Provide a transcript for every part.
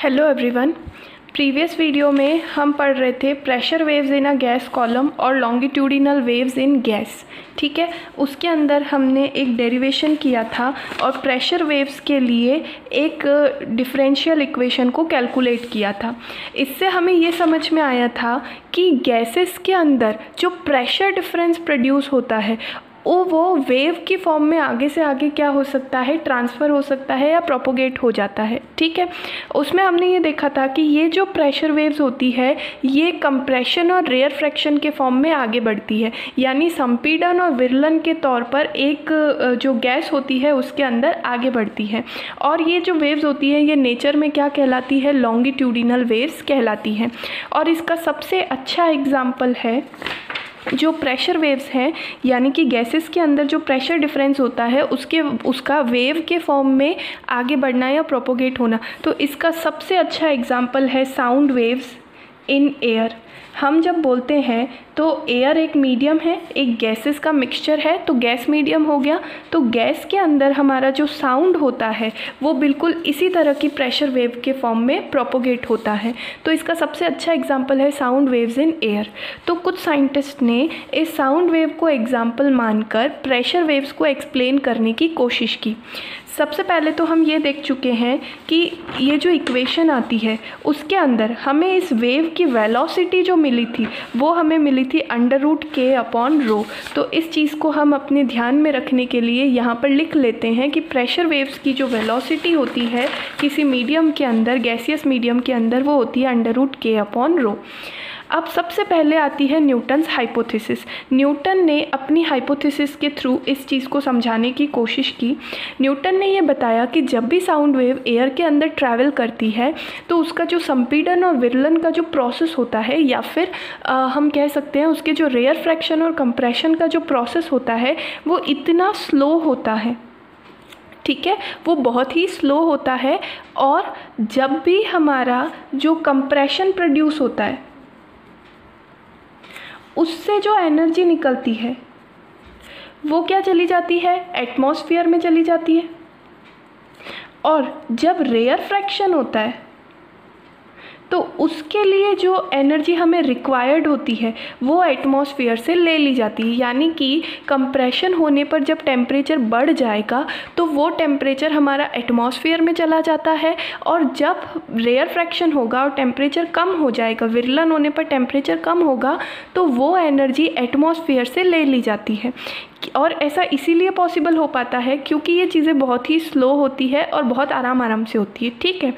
Hello everyone. Previous video में हम पढ़ रहे थे pressure waves in a gas column और लॉन्गिट्यूडिनल वेव्स इन गैस। ठीक है, उसके अंदर हमने एक डेरिवेशन किया था और प्रेशर वेव्स के लिए एक डिफरेंशियल इक्वेशन को कैलकुलेट किया था। इससे हमें ये समझ में आया था कि गैसेस के अंदर जो प्रेशर डिफरेंस प्रोड्यूस होता है वो वेव की फॉर्म में आगे से आगे क्या हो सकता है, ट्रांसफ़र हो सकता है या प्रोपोगेट हो जाता है। ठीक है, उसमें हमने ये देखा था कि ये जो प्रेशर वेव्स होती है ये कंप्रेशन और रेयर फ्रैक्शन के फॉर्म में आगे बढ़ती है, यानी संपीड़न और विरलन के तौर पर एक जो गैस होती है उसके अंदर आगे बढ़ती है। और ये जो वेव्स होती है ये नेचर में क्या कहलाती है, लॉन्गिट्यूडिनल वेव्स कहलाती हैं। और इसका सबसे अच्छा एग्जाम्पल है जो प्रेशर वेव्स हैं, यानी कि गैसेस के अंदर जो प्रेशर डिफरेंस होता है उसका वेव के फॉर्म में आगे बढ़ना या प्रोपोगेट होना। तो इसका सबसे अच्छा एग्जांपल है साउंड वेव्स इन एयर। हम जब बोलते हैं तो एयर एक मीडियम है, एक गैसेस का मिक्सचर है, तो गैस मीडियम हो गया। तो गैस के अंदर हमारा जो साउंड होता है वो बिल्कुल इसी तरह की प्रेशर वेव के फॉर्म में प्रोपोगेट होता है। तो इसका सबसे अच्छा एग्जांपल है साउंड वेव्स इन एयर। तो कुछ साइंटिस्ट ने इस साउंड वेव को एग्जांपल मानकर प्रेशर वेव्स को एक्सप्लेन करने की कोशिश की। सबसे पहले तो हम ये देख चुके हैं कि ये जो इक्वेशन आती है उसके अंदर हमें इस वेव की वेलोसिटी जो मिली थी वो हमें मिली थी √k/ρ। तो इस चीज़ को हम अपने ध्यान में रखने के लिए यहाँ पर लिख लेते हैं कि प्रेशर वेव्स की जो वेलोसिटी होती है किसी मीडियम के अंदर, गैसियस मीडियम के अंदर, वो होती है √k/ρ। अब सबसे पहले आती है न्यूटन्स हाइपोथेसिस। न्यूटन ने अपनी हाइपोथेसिस के थ्रू इस चीज़ को समझाने की कोशिश की। न्यूटन ने ये बताया कि जब भी साउंड वेव एयर के अंदर ट्रैवल करती है तो उसका जो संपीड़न और विरलन का जो प्रोसेस होता है, या फिर हम कह सकते हैं उसके जो रेयर फ्रैक्शन और कंप्रेशन का जो प्रोसेस होता है वो इतना स्लो होता है। ठीक है, वो बहुत ही स्लो होता है। और जब भी हमारा जो कंप्रेशन प्रोड्यूस होता है उससे जो एनर्जी निकलती है वो क्या चली जाती है, एटमॉस्फेयर में चली जाती है। और जब रेयर फ्रैक्शन होता है तो उसके लिए जो एनर्जी हमें रिक्वायर्ड होती है वो एटमॉस्फेयर से ले ली जाती है। यानी कि कंप्रेशन होने पर जब टेम्परेचर बढ़ जाएगा तो वो टेम्परेचर हमारा एटमॉस्फेयर में चला जाता है, और जब रेयर फ्रैक्शन होगा और टेम्परेचर कम हो जाएगा, विरलन होने पर टेम्परेचर कम होगा, तो वो एनर्जी एटमॉस्फेयर से ले ली जाती है। और ऐसा इसीलिए पॉसिबल हो पाता है क्योंकि ये चीज़ें बहुत ही स्लो होती है और बहुत आराम से होती है। ठीक है,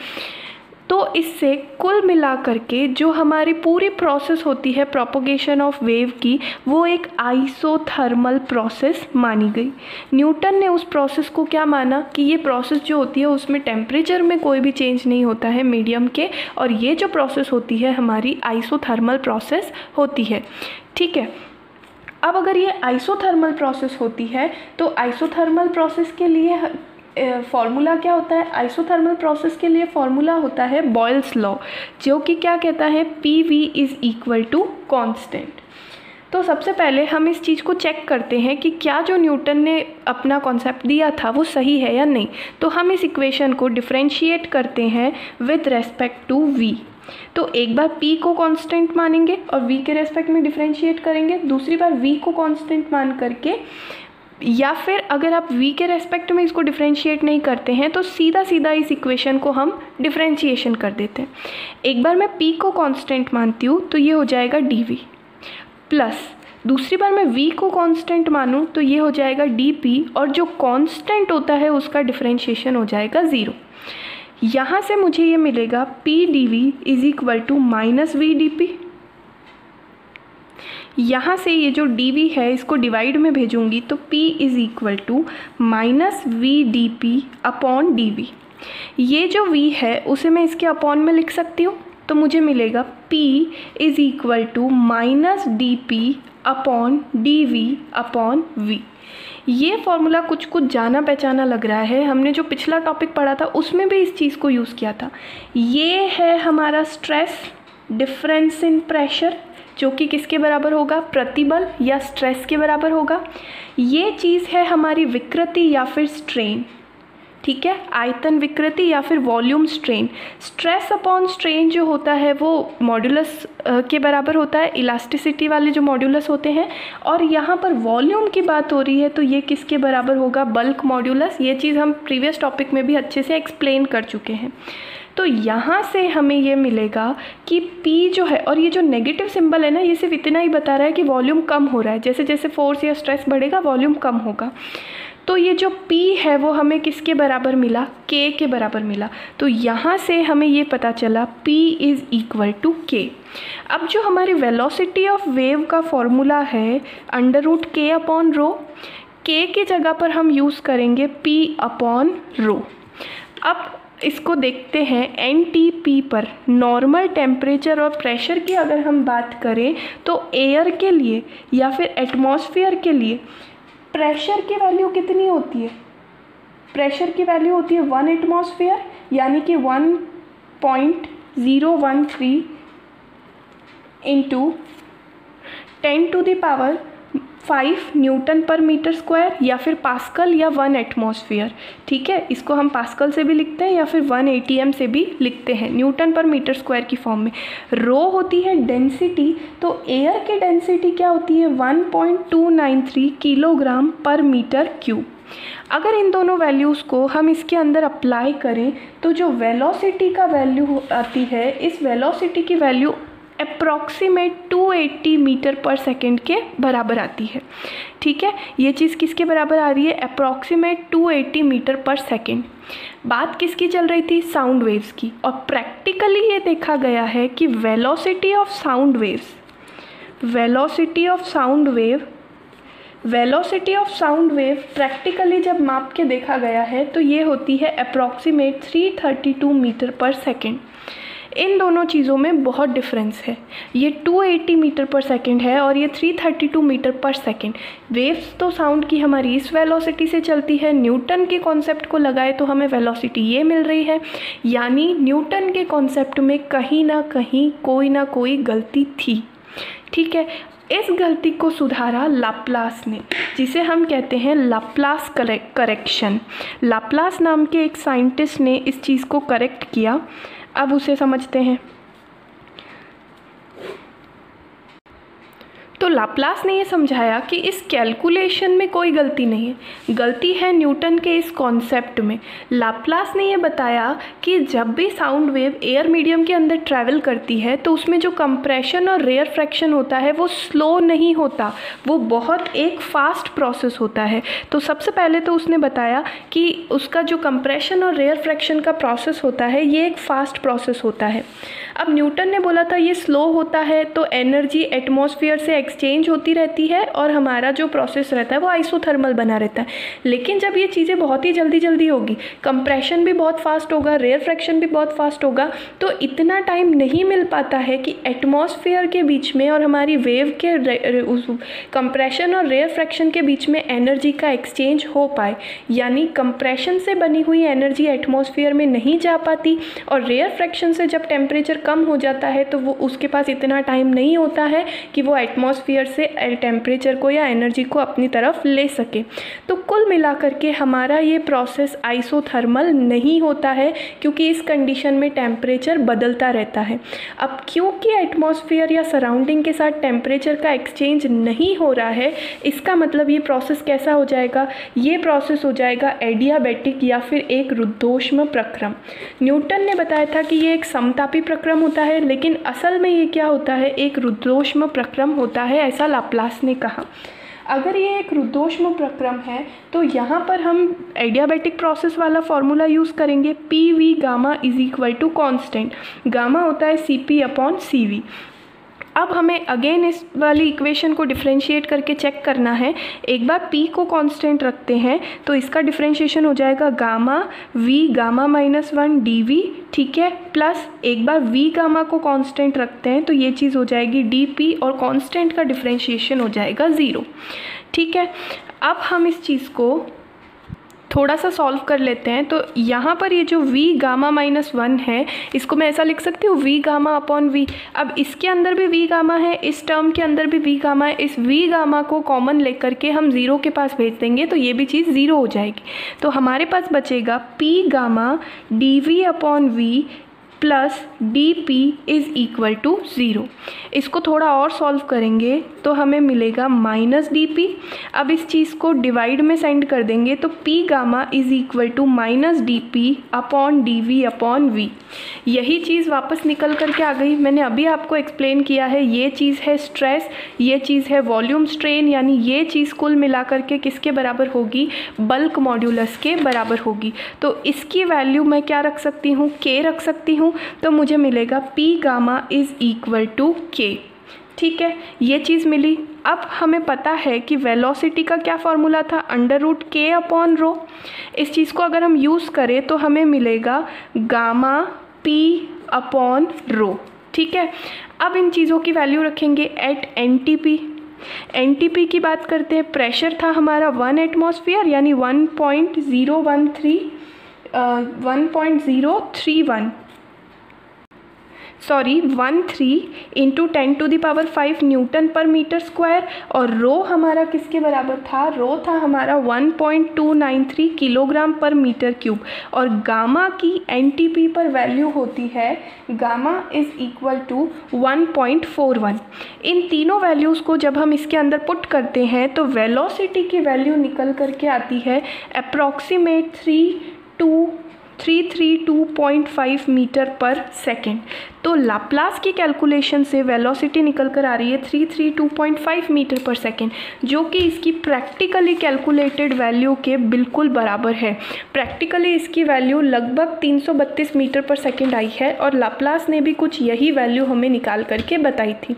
तो इससे कुल मिलाकर के जो हमारी पूरी प्रोसेस होती है प्रोपोगेशन ऑफ वेव की, वो एक आइसोथर्मल प्रोसेस मानी गई। न्यूटन ने उस प्रोसेस को क्या माना कि ये प्रोसेस जो होती है उसमें टेम्परेचर में कोई भी चेंज नहीं होता है मीडियम के, और ये जो प्रोसेस होती है हमारी आइसोथर्मल प्रोसेस होती है। ठीक है, अब अगर ये आइसोथर्मल प्रोसेस होती है तो आइसोथर्मल प्रोसेस के लिए फॉर्मूला क्या होता है, आइसोथर्मल प्रोसेस के लिए फॉर्मूला होता है बॉयल्स लॉ, जो कि क्या कहता है, PV = कांस्टेंट। तो सबसे पहले हम इस चीज़ को चेक करते हैं कि क्या जो न्यूटन ने अपना कॉन्सेप्ट दिया था वो सही है या नहीं। तो हम इस इक्वेशन को डिफरेंशिएट करते हैं विद रेस्पेक्ट टू V। तो एक बार P को कांस्टेंट मानेंगे और V के रेस्पेक्ट में डिफरेंशिएट करेंगे, दूसरी बार V को कांस्टेंट मान करके, या फिर अगर आप V के रेस्पेक्ट में इसको डिफरेंशिएट नहीं करते हैं तो सीधा इस इक्वेशन को हम डिफरेंशिएशन कर देते हैं। एक बार मैं P को कांस्टेंट मानती हूँ तो ये हो जाएगा dV, प्लस दूसरी बार मैं V को कांस्टेंट मानूँ तो ये हो जाएगा dP, और जो कांस्टेंट होता है उसका डिफरेंशिएशन हो जाएगा 0। यहाँ से मुझे ये मिलेगा PdV = -VdP। यहाँ से ये जो dV है इसको डिवाइड में भेजूंगी तो P = -VdP/dV। ये जो V है उसे मैं इसके अपॉन में लिख सकती हूँ, तो मुझे मिलेगा P = -dP/dV/V। ये फॉर्मूला कुछ जाना पहचाना लग रहा है, हमने जो पिछला टॉपिक पढ़ा था उसमें भी इस चीज़ को यूज़ किया था। ये है हमारा स्ट्रेस डिफरेंस इन प्रेशर, जो कि किसके बराबर होगा, प्रतिबल या स्ट्रेस के बराबर होगा। ये चीज़ है हमारी विकृति या फिर स्ट्रेन। ठीक है, आयतन विकृति या फिर volume strain. Stress upon strain जो होता है वो मॉड्यूलस के बराबर होता है, इलास्टिसिटी वाले जो मॉड्यूलस होते हैं, और यहाँ पर वॉल्यूम की बात हो रही है तो ये किसके बराबर होगा, बल्क मॉड्यूलस। ये चीज़ हम प्रीवियस टॉपिक में भी अच्छे से एक्सप्लेन कर चुके हैं। तो यहाँ से हमें ये मिलेगा कि P जो है, और ये जो नेगेटिव सिंबल है ना, ये सिर्फ इतना ही बता रहा है कि वॉल्यूम कम हो रहा है, जैसे जैसे फोर्स या स्ट्रेस बढ़ेगा वॉल्यूम कम होगा। तो ये जो P है वो हमें किसके बराबर मिला, K के बराबर मिला। तो यहाँ से हमें ये पता चला P is equal to K। अब जो हमारी वेलोसिटी ऑफ वेव का फॉर्मूला है √K अपॉन रो, K की जगह पर हम यूज़ करेंगे P अपॉन रो। अब इसको देखते हैं NTP पर, नॉर्मल टेम्परेचर और प्रेशर की अगर हम बात करें तो एयर के लिए या फिर एटमॉस्फेयर के लिए प्रेशर की वैल्यू कितनी होती है, प्रेशर की वैल्यू होती है 1 एटमॉस्फेयर, यानी कि 1.013 इंटू 10⁵ न्यूटन पर मीटर स्क्वायर, या फिर पास्कल या 1 एटमॉस्फेयर। ठीक है, इसको हम पास्कल से भी लिखते हैं या फिर 1 ATM से भी लिखते हैं, न्यूटन पर मीटर स्क्वायर की फॉर्म में। रो होती है डेंसिटी, तो एयर की डेंसिटी क्या होती है 1.293 किलोग्राम पर मीटर क्यूब। अगर इन दोनों वैल्यूज़ को हम इसके अंदर अप्लाई करें तो जो वेलोसिटी का वैल्यू आती है, इस वेलोसिटी की वैल्यू अप्रॉक्सीमेट 280 मीटर पर सेकेंड के बराबर आती है। ठीक है, ये चीज़ किसके बराबर आ रही है, अप्रॉक्सीमेट 280 मीटर पर सेकेंड। बात किसकी चल रही थी, साउंड वेव्स की। और प्रैक्टिकली ये देखा गया है कि velocity of sound waves, velocity of sound wave practically जब माप के देखा गया है तो ये होती है अप्रॉक्सीमेट 332 मीटर पर सेकेंड। इन दोनों चीज़ों में बहुत डिफरेंस है, ये 280 मीटर पर सेकेंड है और ये 332 मीटर पर सेकेंड। वेव्स तो साउंड की हमारी इस वेलोसिटी से चलती है, न्यूटन के कॉन्सेप्ट को लगाए तो हमें वेलोसिटी ये मिल रही है, यानी न्यूटन के कॉन्सेप्ट में कहीं ना कहीं कोई ना कोई गलती थी। ठीक है, इस गलती को सुधारा लाप्लास ने, जिसे हम कहते हैं लाप्लास करेक्शन। लाप्लास नाम के एक साइंटिस्ट ने इस चीज़ को करेक्ट किया। अब उसे समझते हैं। तो लाप्लास ने ये समझाया कि इस कैलकुलेशन में कोई गलती नहीं है, गलती है न्यूटन के इस कॉन्सेप्ट में। लाप्लास ने ये बताया कि जब भी साउंड वेव एयर मीडियम के अंदर ट्रैवल करती है तो उसमें जो कंप्रेशन और रेयर फ्रैक्शन होता है वो स्लो नहीं होता, वो बहुत एक फास्ट प्रोसेस होता है। तो सबसे पहले तो उसने बताया कि उसका जो कंप्रेशन और रेयर फ्रैक्शन का प्रोसेस होता है ये एक फास्ट प्रोसेस होता है। अब न्यूटन ने बोला था ये स्लो होता है तो एनर्जी एटमॉस्फेयर से एक्सचेंज होती रहती है और हमारा जो प्रोसेस रहता है वो आइसोथर्मल बना रहता है। लेकिन जब ये चीज़ें बहुत ही जल्दी जल्दी होगी, कंप्रेशन भी बहुत फास्ट होगा, रेयर फ्रैक्शन भी बहुत फास्ट होगा, तो इतना टाइम नहीं मिल पाता है कि एटमॉस्फेयर के बीच में और हमारी वेव के कंप्रेशन और रेयर फ्रैक्शन के बीच में एनर्जी का एक्सचेंज हो पाए। यानी कंप्रेशन से बनी हुई एनर्जी एटमॉस्फेयर में नहीं जा पाती और रेयर फ्रैक्शन से जब टेम्परेचर कम हो जाता है तो वो उसके पास इतना टाइम नहीं होता है कि वो एटमॉस्फेयर से टेम्परेचर को या एनर्जी को अपनी तरफ ले सके। तो कुल मिलाकर के हमारा ये प्रोसेस आइसोथर्मल नहीं होता है, क्योंकि इस कंडीशन में टेम्परेचर बदलता रहता है। अब क्योंकि एटमॉस्फेयर या सराउंडिंग के साथ टेम्परेचर का एक्सचेंज नहीं हो रहा है, इसका मतलब ये प्रोसेस कैसा हो जाएगा, ये प्रोसेस हो जाएगा एडियाबैटिक या फिर एक रुद्धोष्म प्रक्रम। न्यूटन ने बताया था कि ये एक समतापी प्रक्रम होता है, लेकिन असल में ये क्या होता है, एक रुद्धोष्म प्रक्रम होता है, ऐसा लाप्लास ने कहा। अगर ये एक रुद्धोष्म प्रक्रम है तो यहाँ पर हम एडियाबैटिक प्रोसेस वाला फॉर्मूला यूज़ करेंगे, PV gamma is equal to constant. Gamma होता है CP अपॉन CV। अब हमें अगेन इस वाली इक्वेशन को डिफरेंशिएट करके चेक करना है। एक बार P को कांस्टेंट रखते हैं तो इसका डिफरेंशिएशन हो जाएगा गामा V गामा -1 dV, ठीक है, प्लस एक बार V गामा को कांस्टेंट रखते हैं तो ये चीज़ हो जाएगी dP और कांस्टेंट का डिफरेंशिएशन हो जाएगा 0। ठीक है, अब हम इस चीज़ को थोड़ा सा सॉल्व कर लेते हैं। तो यहाँ पर ये जो v गामा -1 है, इसको मैं ऐसा लिख सकती हूँ v गामा अपॉन v। अब इसके अंदर भी v गामा है, इस टर्म के अंदर भी v गामा है। इस v गामा को कॉमन लेकर के हम 0 के पास भेज देंगे तो ये भी चीज़ 0 हो जाएगी। तो हमारे पास बचेगा p gamma dv upon v plus dp is equal to 0। इसको थोड़ा और सॉल्व करेंगे तो हमें मिलेगा -dp। अब इस चीज़ को डिवाइड में सेंड कर देंगे तो p gamma is equal to -dp upon dv upon v। यही चीज़ वापस निकल करके आ गई। मैंने अभी आपको एक्सप्लेन किया है, ये चीज़ है स्ट्रेस, ये चीज़ है वॉल्यूम स्ट्रेन, यानी ये चीज़ कुल मिला करके किसके बराबर होगी, बल्क मॉड्यूलस के बराबर होगी। तो इसकी वैल्यू मैं क्या रख सकती हूँ, k रख सकती हूँ। तो मुझे मिलेगा p gamma is equal to k। ठीक है, ये चीज़ मिली। अब हमें पता है कि वेलोसिटी का क्या फॉर्मूला था, √k अपॉन रो। इस चीज़ को अगर हम यूज़ करें तो हमें मिलेगा गामा p अपॉन रो। ठीक है, अब इन चीज़ों की वैल्यू रखेंगे एट NTP। NTP की बात करते हैं। प्रेशर था हमारा 1 एटमॉस्फेयर यानी 13 इंटू 10⁵ न्यूटन पर मीटर स्क्वायर। और रो हमारा किसके बराबर था, रो था हमारा 1.293 किलोग्राम पर मीटर क्यूब। और गामा की NTP पर वैल्यू होती है, गामा इज़ इक्वल टू 1.41। इन तीनों वैल्यूज़ को जब हम इसके अंदर पुट करते हैं तो वेलोसिटी की वैल्यू निकल करके आती है अप्रॉक्सीमेट 332.5 मीटर पर सेकेंड। तो लाप्लास की कैलकुलेशन से वेलोसिटी निकल कर आ रही है 332.5 मीटर पर सेकेंड, जो कि इसकी प्रैक्टिकली कैलकुलेटेड वैल्यू के बिल्कुल बराबर है। प्रैक्टिकली इसकी वैल्यू लगभग 332 मीटर पर सेकेंड आई है और लाप्लास ने भी कुछ यही वैल्यू हमें निकाल करके बताई थी।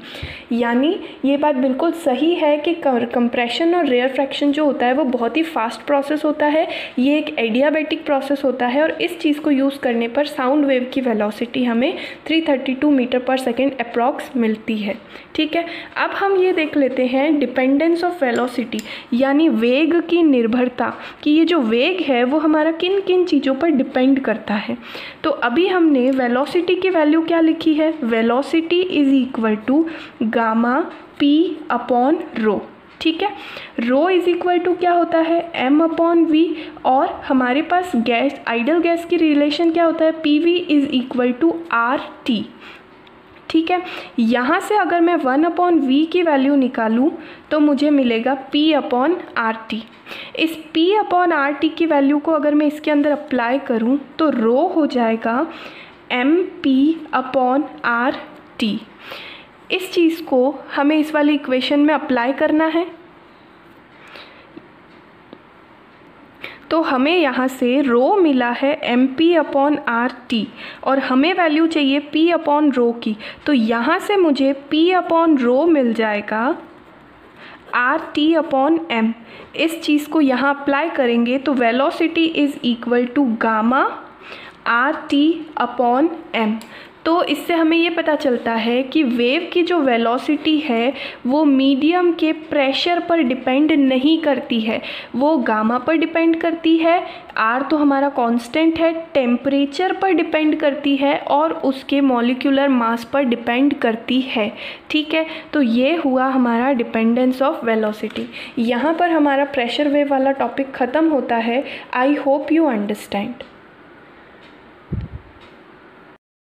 यानी ये बात बिल्कुल सही है कि कंप्रेशन और रेयरफैक्शन जो होता है वो बहुत ही फास्ट प्रोसेस होता है, ये एक एडियाबैटिक प्रोसेस होता है। और इस चीज़ को यूज़ करने पर साउंड वेव की वेलोसिटी हमें 332 मीटर पर सेकेंड अप्रॉक्स मिलती है। ठीक है, अब हम ये देख लेते हैं डिपेंडेंस ऑफ वेलोसिटी, यानी वेग की निर्भरता, कि ये जो वेग है वो हमारा किन किन चीज़ों पर डिपेंड करता है। तो अभी हमने वेलोसिटी की वैल्यू क्या लिखी है, velocity is equal to gamma p upon rho. ठीक है, रो इज़ इक्वल टू क्या होता है, m अपॉन v। और हमारे पास गैस, आइडल गैस की रिलेशन क्या होता है, PV is equal to RT। ठीक है, यहाँ से अगर मैं 1 अपॉन v की वैल्यू निकालूँ तो मुझे मिलेगा p अपॉन RT। इस p अपॉन RT की वैल्यू को अगर मैं इसके अंदर अप्लाई करूँ तो रो हो जाएगा MP अपॉन RT। इस चीज़ को हमें इस वाली इक्वेशन में अप्लाई करना है। तो हमें यहाँ से रो मिला है MP अपॉन RT और हमें वैल्यू चाहिए P अपॉन रो की। तो यहाँ से मुझे P अपॉन रो मिल जाएगा RT अपॉन M। इस चीज़ को यहाँ अप्लाई करेंगे तो velocity is equal to gamma RT upon M। तो इससे हमें ये पता चलता है कि वेव की जो वेलोसिटी है वो मीडियम के प्रेशर पर डिपेंड नहीं करती है, वो गामा पर डिपेंड करती है, आर तो हमारा कांस्टेंट है, टेम्परेचर पर डिपेंड करती है और उसके मॉलिक्यूलर मास पर डिपेंड करती है। ठीक है, तो ये हुआ हमारा डिपेंडेंस ऑफ वेलोसिटी। यहाँ पर हमारा प्रेशर वेव वाला टॉपिक ख़त्म होता है। I hope you understand.